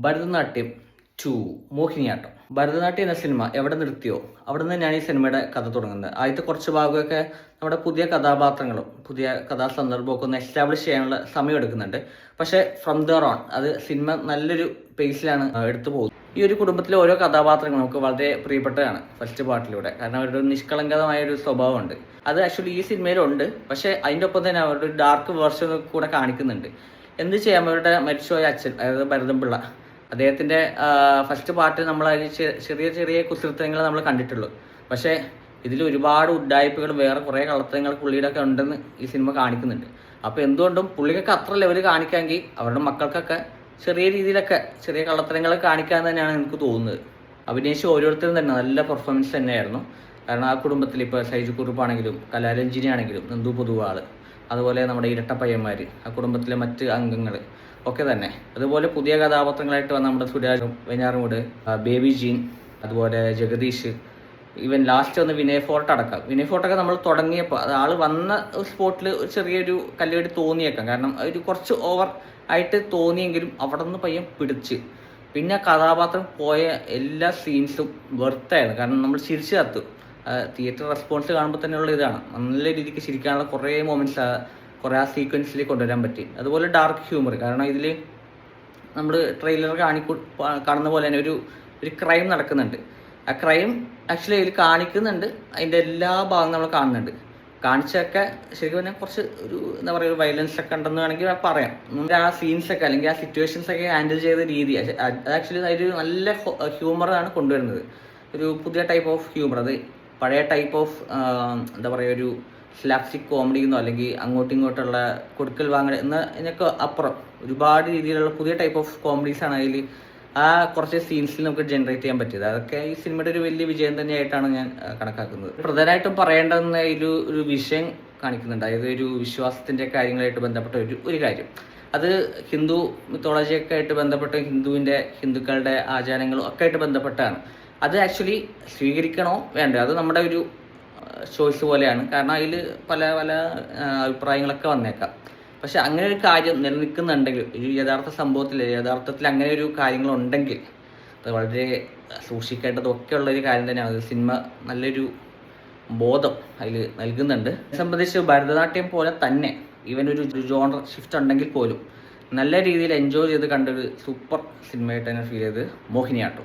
ഭരതനാട്യം 2 മോഹിനിയാട്ടം. ഭരതനാട്യം എന്ന സിനിമ എവിടെ നിർത്തിയോ അവിടെ നിന്ന് തന്നെയാണ് ഈ സിനിമയുടെ കഥ തുടങ്ങുന്നത്. ആദ്യത്തെ കുറച്ച് ഭാഗമൊക്കെ നമ്മുടെ പുതിയ കഥാപാത്രങ്ങളും പുതിയ കഥാസന്ദർഭമൊക്കെ ഒന്ന് എസ്റ്റാബ്ലിഷ് ചെയ്യാനുള്ള സമയം എടുക്കുന്നുണ്ട്. പക്ഷേ ഫ്രം ദർ ഓൺ അത് സിനിമ നല്ലൊരു പേസിലാണ് എടുത്തു പോകുന്നത്. ഈ ഒരു കുടുംബത്തിലെ ഓരോ കഥാപാത്രങ്ങളും നമുക്ക് വളരെ പ്രിയപ്പെട്ടതാണ് ഫസ്റ്റ് പാർട്ടിലൂടെ. കാരണം അവരുടെ ഒരു നിഷ്കളങ്കമായ ഒരു സ്വഭാവമുണ്ട്. അത് ആക്ച്വലി ഈ സിനിമയിലുണ്ട്. പക്ഷേ അതിൻ്റെ ഒപ്പം തന്നെ അവരുടെ ഒരു ഡാർക്ക് വേർഷൻ കൂടെ കാണിക്കുന്നുണ്ട്. എന്ത് ചെയ്യാം, അവരുടെ മരിച്ചുപോയ അച്ഛൻ, അതായത് ഭരതൻപിള്ള, അദ്ദേഹത്തിൻ്റെ ഫസ്റ്റ് പാർട്ട് നമ്മൾ അതിൽ ചെറിയ ചെറിയ കുസൃത്തങ്ങൾ നമ്മൾ കണ്ടിട്ടുള്ളൂ. പക്ഷേ ഇതിൽ ഒരുപാട് ഉഡ്ഡായ്പകൾ, വേറെ കുറേ കള്ളത്തരങ്ങൾ പുള്ളിയുടെയൊക്കെ ഉണ്ടെന്ന് ഈ സിനിമ കാണിക്കുന്നുണ്ട്. അപ്പോൾ എന്തുകൊണ്ടും പുള്ളിക്കൊക്കെ അത്ര ലെവൽ കാണിക്കാമെങ്കിൽ അവരുടെ മക്കൾക്കൊക്കെ ചെറിയ രീതിയിലൊക്കെ ചെറിയ കള്ളത്തരങ്ങൾ കാണിക്കാമെന്ന് തന്നെയാണ് എനിക്ക് തോന്നുന്നത്. അഭിനയിച്ച ഓരോരുത്തരും തന്നെ നല്ല പെർഫോമൻസ് തന്നെയായിരുന്നു. കാരണം ആ കുടുംബത്തിൽ ഇപ്പോൾ സൈജു കുറുപ്പാണെങ്കിലും കലാരഞ്ജിനി ആണെങ്കിലും നന്ദു പൊതുവാൾ, അതുപോലെ നമ്മുടെ ഇരട്ടപ്പയ്യന്മാർ, ആ കുടുംബത്തിലെ മറ്റ് അംഗങ്ങൾ ഒക്കെ തന്നെ, അതുപോലെ പുതിയ കഥാപാത്രങ്ങളായിട്ട് വന്ന നമ്മുടെ സുരാജും വെഞ്ഞാറുമൂട്, ബേബി ജീൻ, അതുപോലെ ജഗദീഷ്, ഈവൻ ലാസ്റ്റ് വന്ന് വിനയ് ഫോർട്ട് അടക്കം. വിനയ് ഫോർട്ടൊക്കെ നമ്മൾ തുടങ്ങിയപ്പോൾ ആൾ വന്ന സ്പോട്ടിൽ ഒരു ചെറിയൊരു കല്ലുകടി തോന്നിയേക്കാം. കാരണം ഒരു കുറച്ച് ഓവർ ആയിട്ട് തോന്നിയെങ്കിലും അവിടെ നിന്ന് പയ്യൻ പിടിച്ച്. പിന്നെ കഥാപാത്രം പോയ എല്ലാ സീൻസും വെർത്തായിരുന്നു. കാരണം നമ്മൾ ചിരിച്ചു കത്തു. തിയേറ്റർ റെസ്പോൺസ് കാണുമ്പോൾ തന്നെയുള്ള ഇതാണ്. നല്ല രീതിക്ക് ചിരിക്കാനുള്ള കുറേ മൊമെൻറ്റ്സ് കുറേ ആ സീക്വൻസിൽ കൊണ്ടുവരാൻ പറ്റി. അതുപോലെ ഡാർക്ക് ഹ്യൂമർ, കാരണം ഇതിൽ നമ്മൾ ട്രെയിലർ കാണുന്ന പോലെ തന്നെ ഒരു ക്രൈം നടക്കുന്നുണ്ട്. ആ ക്രൈം ആക്ച്വലി അതിൽ കാണിക്കുന്നുണ്ട്. അതിൻ്റെ എല്ലാ ഭാഗവും നമ്മൾ കാണുന്നുണ്ട്. കാണിച്ചൊക്കെ ശരിക്കും പറഞ്ഞാൽ കുറച്ച് ഒരു എന്താ പറയുക, ഒരു വയലൻസ് ഒക്കെ ഉണ്ടെന്ന് വേണമെങ്കിൽ പറയാം. ആ സീൻസൊക്കെ അല്ലെങ്കിൽ ആ സിറ്റുവേഷൻസ് ഒക്കെ ഹാൻഡിൽ ചെയ്ത രീതി അത് ആക്ച്വലി ഒരു നല്ല ഹ്യൂമറാണ് കൊണ്ടുവരുന്നത്. ഒരു പുതിയ ടൈപ്പ് ഓഫ് ഹ്യൂമർ. അത് പഴയ ടൈപ്പ് ഓഫ് എന്താ പറയുക, ഒരു സ്ലാപ്സ്റ്റിക് കോമഡി എന്നോ അല്ലെങ്കിൽ അങ്ങോട്ടും ഇങ്ങോട്ടുള്ള കൊടുക്കൽ വാങ്ങൽ എന്നതിനൊക്കെ അപ്പുറം ഒരുപാട് രീതിയിലുള്ള പുതിയ ടൈപ്പ് ഓഫ് കോമഡീസാണ് അതിൽ ആ കുറച്ച് സീൻസിൽ നമുക്ക് ജനറേറ്റ് ചെയ്യാൻ പറ്റിയത്. അതൊക്കെ ഈ സിനിമയുടെ ഒരു വലിയ വിജയം തന്നെയായിട്ടാണ് ഞാൻ കണക്കാക്കുന്നത്. പ്രധാനമായിട്ടും പറയേണ്ടുന്ന ഒരു വിഷയം കാണിക്കുന്നുണ്ട്. അതായത് ഒരു വിശ്വാസത്തിൻ്റെ കാര്യങ്ങളായിട്ട് ബന്ധപ്പെട്ട ഒരു കാര്യം. അത് ഹിന്ദു മിത്തോളജിയൊക്കെ ആയിട്ട് ബന്ധപ്പെട്ട് ഹിന്ദുക്കളുടെ ആചാരങ്ങളും ഒക്കെ ആയിട്ട് ബന്ധപ്പെട്ടാണ്. അത് ആക്ച്വലി സ്വീകരിക്കണോ വേണ്ടോ അത് നമ്മുടെ ഒരു ചോയ്സ് പോലെയാണ്. കാരണം അതിൽ പല പല അഭിപ്രായങ്ങളൊക്കെ വന്നേക്കാം. പക്ഷെ അങ്ങനെ ഒരു കാര്യം നിലനിൽക്കുന്നുണ്ടെങ്കിൽ, ഒരു യഥാർത്ഥത്തിൽ അങ്ങനെ ഒരു കാര്യങ്ങളുണ്ടെങ്കിൽ അത് വളരെ സൂക്ഷിക്കേണ്ടതൊക്കെ ഉള്ളൊരു കാര്യം തന്നെയാണ്. സിനിമ നല്ലൊരു ബോധം അതിൽ നൽകുന്നുണ്ട്. സംബന്ധിച്ച് ഭരതനാട്യം പോലെ തന്നെ ഈവൻ ഒരു ജോണർ ഷിഫ്റ്റ് ഉണ്ടെങ്കിൽ പോലും നല്ല രീതിയിൽ എൻജോയ് ചെയ്ത് കണ്ടൊരു സൂപ്പർ സിനിമയായിട്ട് തന്നെ ഫീൽ ചെയ്ത് മോഹിനിയാട്ടം.